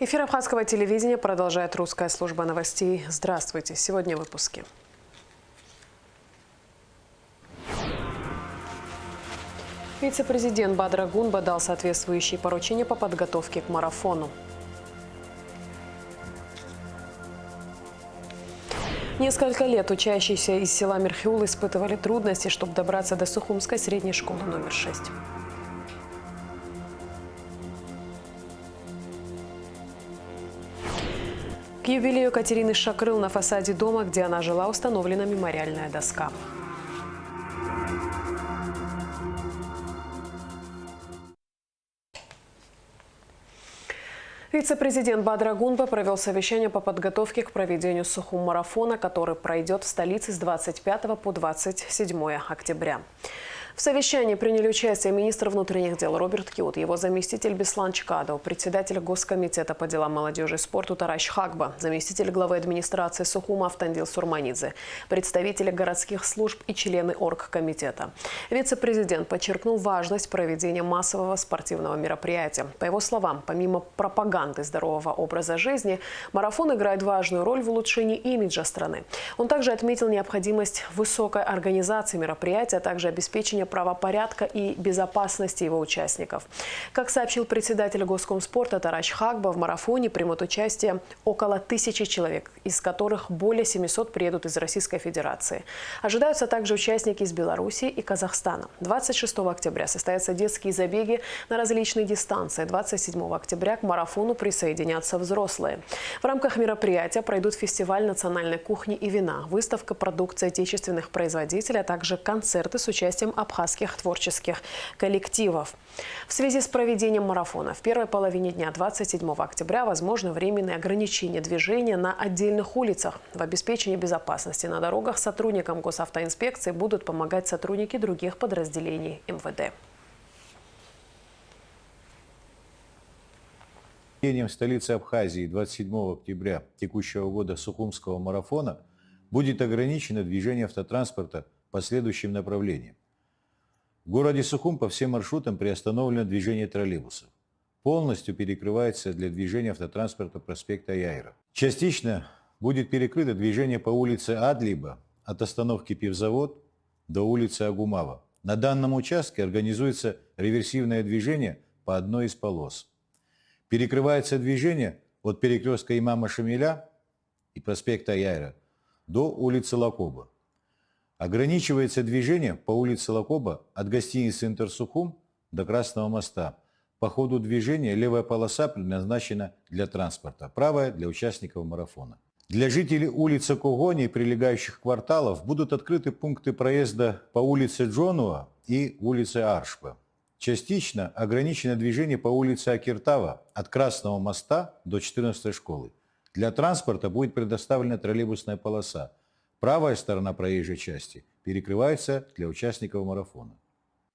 Эфир Абхазского телевидения продолжает русская служба новостей. Здравствуйте. Сегодня в выпуске. Вице-президент Бадра Гунба дал соответствующие поручения по подготовке к марафону. Несколько лет учащиеся из села Мирхиул испытывали трудности, чтобы добраться до Сухумской средней школы номер 6. К юбилею Катерины Шакрыл на фасаде дома, где она жила, установлена мемориальная доска. Вице-президент Бадра Гунба провел совещание по подготовке к проведению Сухум-марафона, который пройдет в столице с 25 по 27 октября. В совещании приняли участие министр внутренних дел Роберт Киут, его заместитель Беслан Чкадов, председатель Госкомитета по делам молодежи и спорту Тараш Хагба, заместитель главы администрации Сухума Автандил Сурманидзе, представители городских служб и члены оргкомитета. Вице-президент подчеркнул важность проведения массового спортивного мероприятия. По его словам, помимо пропаганды здорового образа жизни, марафон играет важную роль в улучшении имиджа страны. Он также отметил необходимость высокой организации мероприятия, а также обеспечения правопорядка и безопасности его участников. Как сообщил председатель Госкомспорта Тараш Хагба, в марафоне примут участие около 1000 человек, из которых более 700 приедут из Российской Федерации. Ожидаются также участники из Беларуси и Казахстана. 26 октября состоятся детские забеги на различные дистанции. 27 октября к марафону присоединятся взрослые. В рамках мероприятия пройдут фестиваль национальной кухни и вина, выставка продукции отечественных производителей, а также концерты с участием абхазских творческих коллективов. В связи с проведением марафона в первой половине дня 27 октября возможно временное ограничение движения на отдельных улицах. В обеспечении безопасности на дорогах сотрудникам госавтоинспекции будут помогать сотрудники других подразделений МВД. В столице Абхазии 27 октября текущего года Сухумского марафона будет ограничено движение автотранспорта по следующим направлениям. В городе Сухум по всем маршрутам приостановлено движение троллейбусов. Полностью перекрывается для движения автотранспорта проспекта Яйра. Частично будет перекрыто движение по улице Адлиба от остановки Пивзавод до улицы Агумава. На данном участке организуется реверсивное движение по одной из полос. Перекрывается движение от перекрестка Имама Шамиля и проспекта Яйра до улицы Лакоба. Ограничивается движение по улице Лакоба от гостиницы Интерсухум до Красного моста. По ходу движения левая полоса предназначена для транспорта, правая – для участников марафона. Для жителей улицы Когони и прилегающих кварталов будут открыты пункты проезда по улице Джонуа и улице Аршпа. Частично ограничено движение по улице Акиртава от Красного моста до 14-й школы. Для транспорта будет предоставлена троллейбусная полоса. Правая сторона проезжей части перекрывается для участников марафона.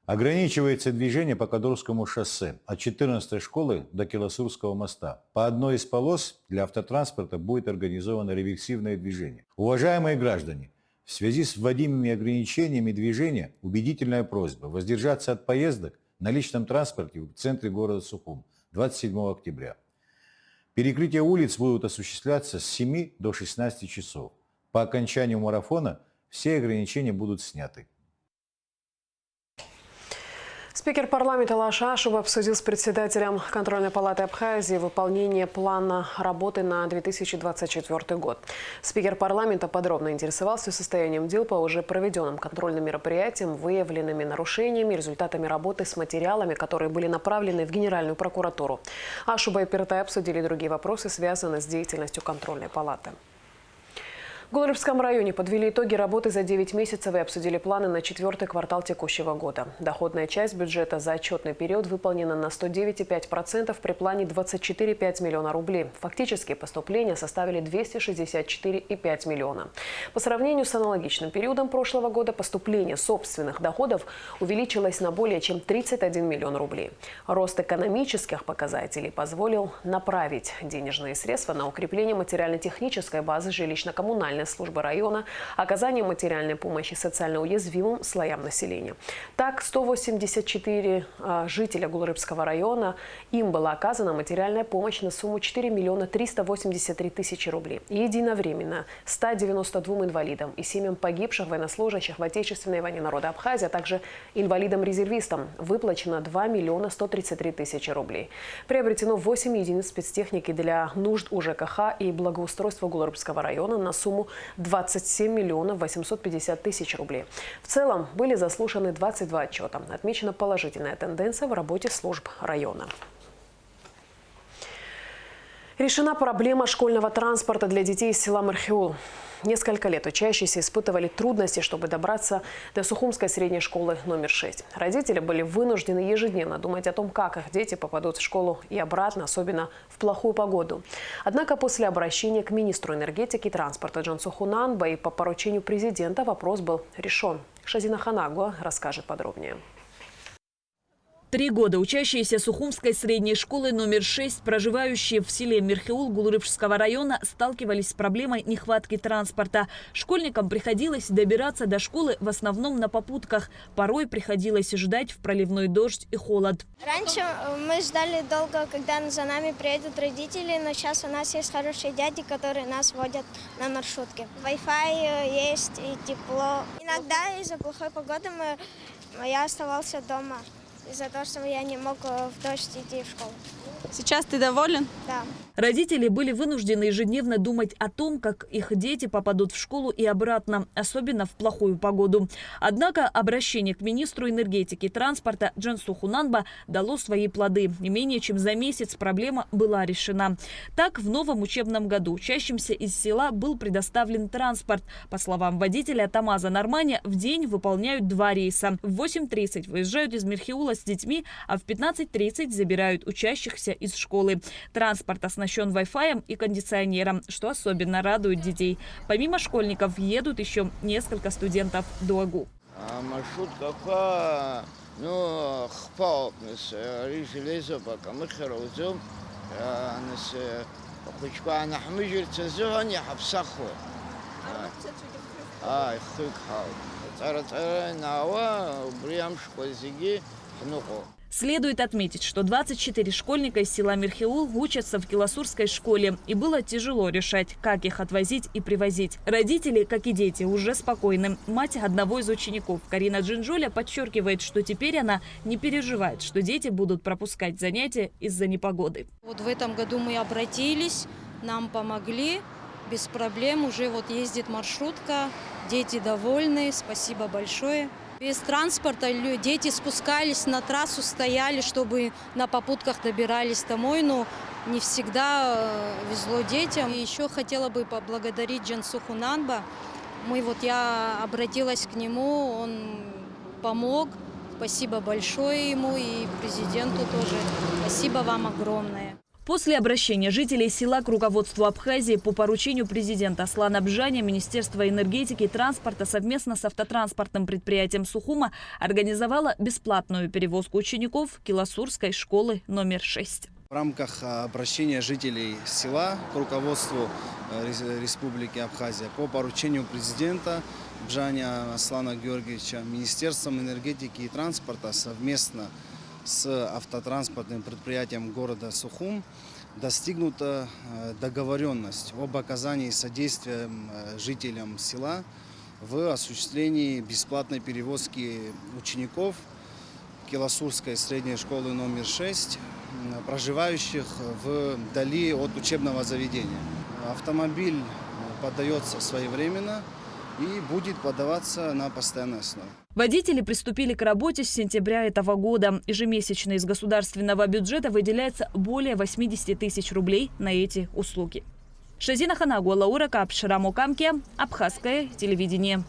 Ограничивается движение по Кадурскому шоссе от 14-й школы до Килосурского моста. По одной из полос для автотранспорта будет организовано реверсивное движение. Уважаемые граждане, в связи с вводимыми ограничениями движения убедительная просьба воздержаться от поездок на личном транспорте в центре города Сухум 27 октября. Перекрытие улиц будут осуществляться с 7 до 16 часов. По окончанию марафона все ограничения будут сняты. Спикер парламента Алаш Ашуб обсудил с председателем контрольной палаты Абхазии выполнение плана работы на 2024 год. Спикер парламента подробно интересовался состоянием дел по уже проведенным контрольным мероприятиям, выявленными нарушениями, результатами работы с материалами, которые были направлены в Генеральную прокуратуру. Ашуба и Пертай обсудили другие вопросы, связанные с деятельностью контрольной палаты. В Голубевском районе подвели итоги работы за 9 месяцев и обсудили планы на 4-й квартал текущего года. Доходная часть бюджета за отчетный период выполнена на 109,5% при плане 24,5 миллиона рублей. Фактически поступления составили 264,5 миллиона. По сравнению с аналогичным периодом прошлого года поступление собственных доходов увеличилось на более чем 31 миллион рублей. Рост экономических показателей позволил направить денежные средства на укрепление материально-технической базы жилищно-коммунальных социальной службы района оказание материальной помощи социально уязвимым слоям населения. Так, 184 жителя Гулрыбского района, им была оказана материальная помощь на сумму 4 миллиона 383 тысячи рублей. И единовременно 192 инвалидам и семьям погибших военнослужащих в Отечественной войне народа Абхазии, а также инвалидам-резервистам выплачено 2 миллиона 133 тысячи рублей. Приобретено 8 единиц спецтехники для нужд УЖКХ и благоустройства Гулрыбского района на сумму 27 миллионов 850 тысяч рублей. В целом были заслушаны 22 отчета. Отмечена положительная тенденция в работе служб района. Решена проблема школьного транспорта для детей из села Мирхиул. Несколько лет учащиеся испытывали трудности, чтобы добраться до Сухумской средней школы номер 6. Родители были вынуждены ежедневно думать о том, как их дети попадут в школу и обратно, особенно в плохую погоду. Однако после обращения к министру энергетики и транспорта Джансуху Нанба и по поручению президента вопрос был решен. Шазина Ханагуа расскажет подробнее. 3 года учащиеся Сухумской средней школы номер 6, проживающие в селе Мирхиул Гулрыбского района, сталкивались с проблемой нехватки транспорта. Школьникам приходилось добираться до школы в основном на попутках. Порой приходилось ждать в проливной дождь и холод. Раньше мы ждали долго, когда за нами приедут родители, но сейчас у нас есть хорошие дяди, которые нас водят на маршрутке. Wi-Fi есть и тепло. Иногда из-за плохой погоды я оставался дома. Из-за того, что я не мог в дождь идти в школу. Сейчас ты доволен? Да. Родители были вынуждены ежедневно думать о том, как их дети попадут в школу и обратно, особенно в плохую погоду. Однако обращение к министру энергетики и транспорта Джансуху Нанба дало свои плоды. Не менее чем за месяц проблема была решена. Так, в новом учебном году учащимся из села был предоставлен транспорт. По словам водителя Тамаза Норманя, в день выполняют 2 рейса. В 8:30 выезжают из Мирхиула с детьми, а в 15:30 забирают учащихся из школы. Транспорт оснащен Wi-Fi и кондиционером, что особенно радует детей. Помимо школьников едут еще несколько студентов Дуагу. Маршрутка Следует отметить, что 24 школьника из села Мирхиул учатся в Киласурской школе. И было тяжело решать, как их отвозить и привозить. Родители, как и дети, уже спокойны. Мать одного из учеников, Карина Джинджоля, подчеркивает, что теперь она не переживает, что дети будут пропускать занятия из-за непогоды. Вот в этом году мы обратились, нам помогли. Без проблем уже вот ездит маршрутка. Дети довольны. Спасибо большое. Без транспорта дети спускались на трассу, стояли, чтобы на попутках добирались домой. Но не всегда везло детям. И еще хотела бы поблагодарить Джансуху Нанба. Я обратилась к нему, он помог. Спасибо большое ему и президенту тоже. Спасибо вам огромное. После обращения жителей села к руководству Абхазии по поручению президента Аслана Бжаня Министерство энергетики и транспорта совместно с автотранспортным предприятием Сухума организовало бесплатную перевозку учеников Киласурской школы номер 6. В рамках обращения жителей села к руководству Республики Абхазия по поручению президента Бжаня Аслана Георгиевича Министерством энергетики и транспорта совместно с автотранспортным предприятием города Сухум достигнута договоренность об оказании содействия жителям села в осуществлении бесплатной перевозки учеников Киласурской средней школы номер 6, проживающих вдали от учебного заведения. Автомобиль подается своевременно и будет подаваться на постоянной основе. Водители приступили к работе с сентября этого года. Ежемесячно из государственного бюджета выделяется более 80 тысяч рублей на эти услуги. Шазина Ханагуа, Лаура Капшира, Мукамке, Абхазское телевидение.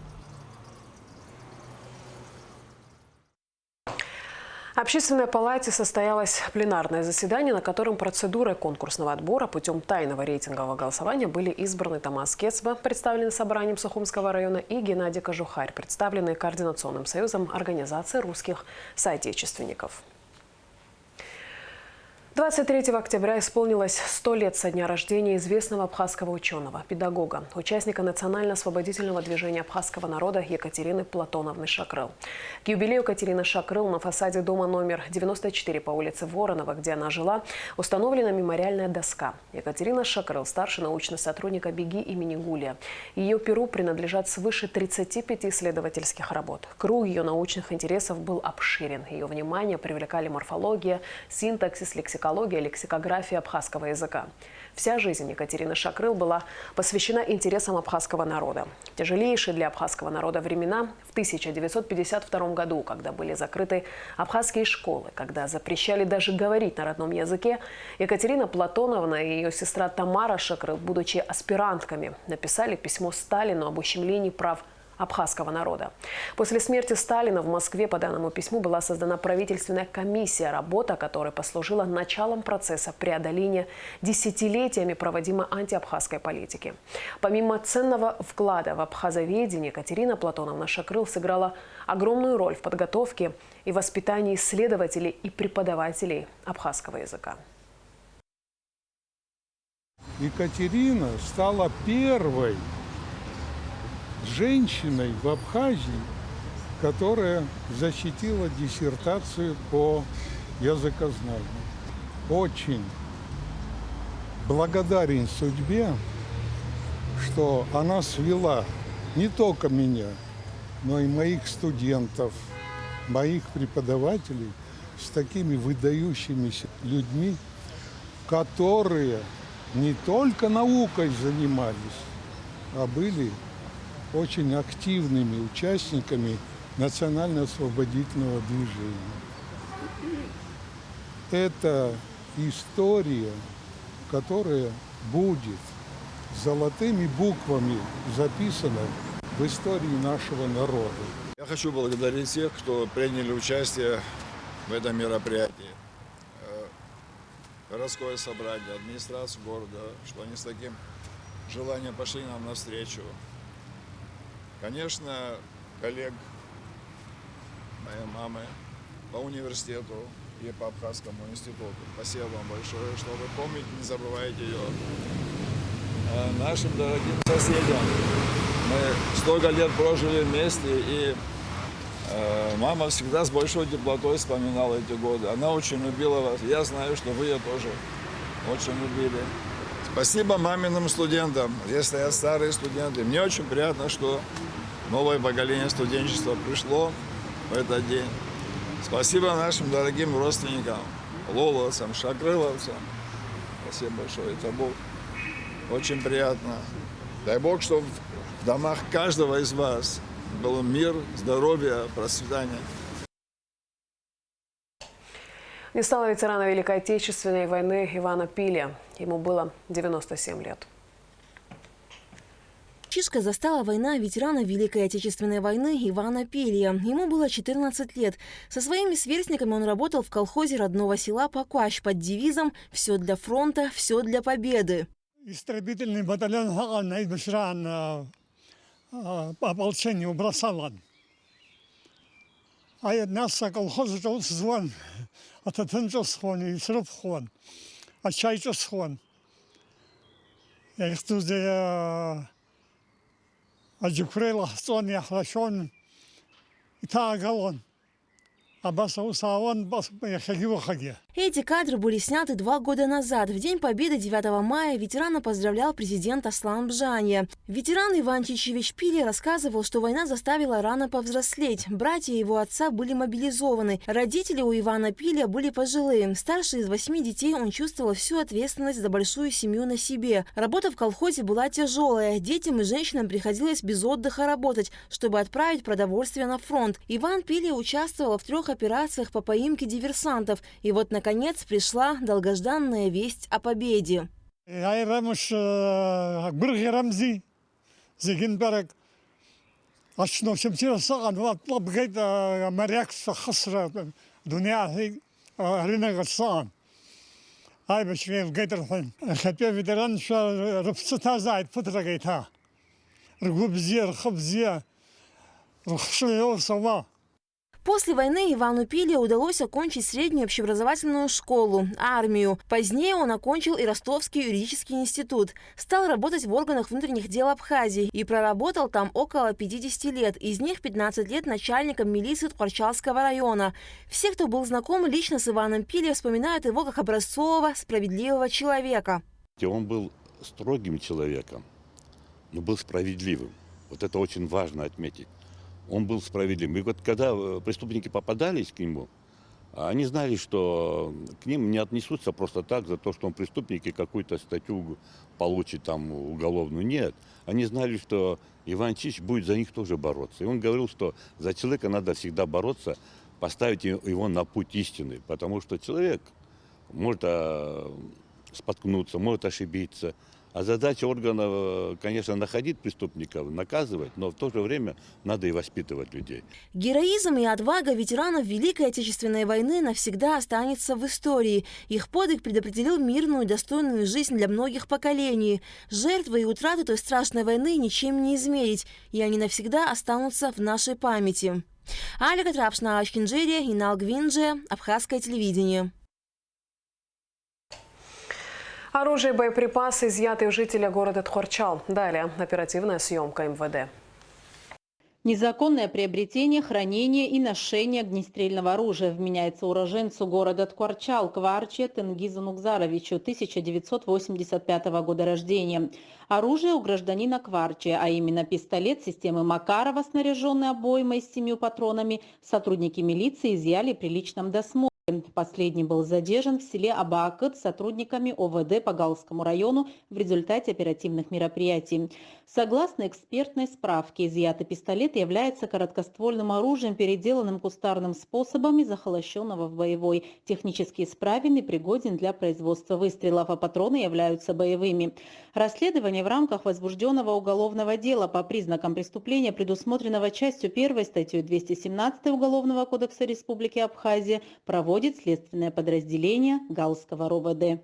В Общественной палате состоялось пленарное заседание, на котором процедурой конкурсного отбора путем тайного рейтингового голосования были избраны Тамаз Кецба, представленный собранием Сухумского района, и Геннадий Кожухарь, представленный Координационным союзом организации русских соотечественников. 23 октября исполнилось 100 лет со дня рождения известного абхазского ученого, педагога, участника национально-освободительного движения абхазского народа Екатерины Платоновны Шакрыл. К юбилею Катерины Шакрыл на фасаде дома номер 94 по улице Воронова, где она жила, установлена мемориальная доска. Екатерина Шакрыл – старший научный сотрудник АБИГИ имени Гулия. Ее перу принадлежат свыше 35 исследовательских работ. Круг ее научных интересов был обширен. Ее внимание привлекали морфология, синтаксис, лексикология, лексикография абхазского языка. Вся жизнь Екатерины Шакрыл была посвящена интересам абхазского народа. В тяжелейшие для абхазского народа времена, в 1952 году, когда были закрыты абхазские школы, когда запрещали даже говорить на родном языке, Екатерина Платоновна и ее сестра Тамара Шакрыл, будучи аспирантками, написали письмо Сталину об ущемлении прав абхазского народа. После смерти Сталина в Москве по данному письму была создана правительственная комиссия, работа которой послужила началом процесса преодоления десятилетиями проводимой антиабхазской политики. Помимо ценного вклада в абхазоведение, Екатерина Платоновна Шакрыл сыграла огромную роль в подготовке и воспитании исследователей и преподавателей абхазского языка. Екатерина стала первой женщиной в Абхазии, которая защитила диссертацию по языкознанию. Очень благодарен судьбе, что она свела не только меня, но и моих студентов, моих преподавателей с такими выдающимися людьми, которые не только наукой занимались, а были очень активными участниками национально-освободительного движения. Это история, которая будет золотыми буквами записана в истории нашего народа. Я хочу благодарить всех, кто приняли участие в этом мероприятии. Городское собрание, администрацию города, что они с таким желанием пошли нам навстречу. Конечно, коллег моей мамы по университету и по Абхазскому институту. Спасибо вам большое, что вы помните, не забывайте ее. Нашим дорогим соседям. Мы столько лет прожили вместе, и мама всегда с большой теплотой вспоминала эти годы. Она очень любила вас. Я знаю, что вы ее тоже очень любили. Спасибо маминым студентам. Здесь стоят старые студенты. Мне очень приятно, что новое поколение студенчества пришло в этот день. Спасибо нашим дорогим родственникам, лоловцам, шакрыловцам. Спасибо большое. Это было очень приятно. Дай Бог, чтобы в домах каждого из вас был мир, здоровье, процветание. Не стало ветерана Великой Отечественной войны Ивана Пилия. Ему было 97 лет. Мальчишка застала война ветерана Великой Отечественной войны Ивана Пилия. Ему было 14 лет. Со своими сверстниками он работал в колхозе родного села Пакуаш под девизом «Все для фронта, все для победы». Истребительный батальон Хаганна Башран по ополчению бросал. А нас колхоз звон, а татанчо схон и сруб хон, а чайчо схон. Я их тут аджукрела сон я хлашон и тагалон. Эти кадры были сняты 2 года назад. В День Победы 9 мая ветерана поздравлял президент Аслан Бжания. Ветеран Иван Чичевич Пилий рассказывал, что война заставила рано повзрослеть. Братья его отца были мобилизованы. Родители у Ивана Пилия были пожилые. Старший из 8 детей, он чувствовал всю ответственность за большую семью на себе. Работа в колхозе была тяжелая. Детям и женщинам приходилось без отдыха работать, чтобы отправить продовольствие на фронт. Иван Пилий участвовал в 3 операциях по поимке диверсантов. И вот, наконец, пришла долгожданная весть о победе. После войны Ивану Пиле удалось окончить среднюю общеобразовательную школу, армию. Позднее он окончил и Ростовский юридический институт. Стал работать в органах внутренних дел Абхазии и проработал там около 50 лет. Из них 15 лет начальником милиции Ткварчалского района. Все, кто был знаком лично с Иваном Пиле, вспоминают его как образцового, справедливого человека. Он был строгим человеком, но был справедливым. Вот это очень важно отметить. Он был справедливым. И вот когда преступники попадались к нему, они знали, что к ним не отнесутся просто так за то, что он преступник и какую-то статью получит там уголовную. Нет. Они знали, что Иван Чич будет за них тоже бороться. И он говорил, что за человека надо всегда бороться, поставить его на путь истины. Потому что человек может споткнуться, может ошибиться. А задача органов, конечно, находить преступников, наказывать, но в то же время надо и воспитывать людей. Героизм и отвага ветеранов Великой Отечественной войны навсегда останется в истории. Их подвиг предопределил мирную, достойную жизнь для многих поколений. Жертвы и утраты той страшной войны ничем не измерить, и они навсегда останутся в нашей памяти. Алика Трапшна, Ачкинджерия, Инал Гвинджия, Абхазское телевидение. Оружие и боеприпасы изъяты у жителя города Тхорчал. Далее оперативная съемка МВД. Незаконное приобретение, хранение и ношение огнестрельного оружия вменяется уроженцу города Ткварчал Кварче Тенгизу Нукзаровичу 1985 года рождения. Оружие у гражданина Кварче, а именно пистолет системы Макарова, снаряженный обоймой с 7 патронами, сотрудники милиции изъяли при личном досмотре. Последний был задержан в селе Абаакыт сотрудниками ОВД по Галскому району в результате оперативных мероприятий. Согласно экспертной справке, изъятый пистолет является короткоствольным оружием, переделанным кустарным способом и захолощенного в боевой. Технически исправен и пригоден для производства выстрелов, а патроны являются боевыми. Расследование в рамках возбужденного уголовного дела по признакам преступления, предусмотренного частью 1 статьей 217 Уголовного кодекса Республики Абхазия, проводит следственное подразделение Галского РОВД.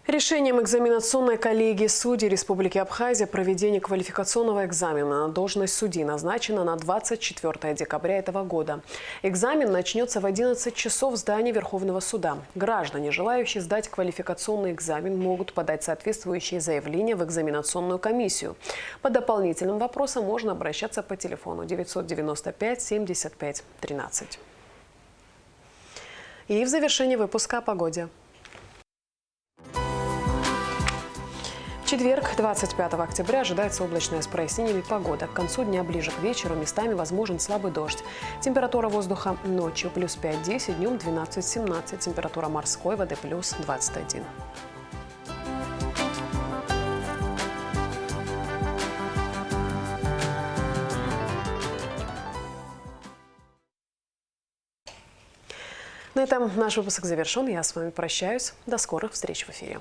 Решением экзаменационной коллегии судей Республики Абхазия проведение квалификационного экзамена на должность судьи назначено на 24 декабря этого года. Экзамен начнется в 11 часов в здании Верховного суда. Граждане, желающие сдать квалификационный экзамен, могут подать соответствующие заявления в экзаменационную комиссию. По дополнительным вопросам можно обращаться по телефону 995 75 13. И в завершении выпуска о погоде. В четверг, 25 октября, ожидается облачное с прояснениями погода. К концу дня ближе к вечеру местами возможен слабый дождь. Температура воздуха ночью плюс 5-10, днем 12-17. Температура морской воды плюс 21. На этом наш выпуск завершен. Я с вами прощаюсь. До скорых встреч в эфире.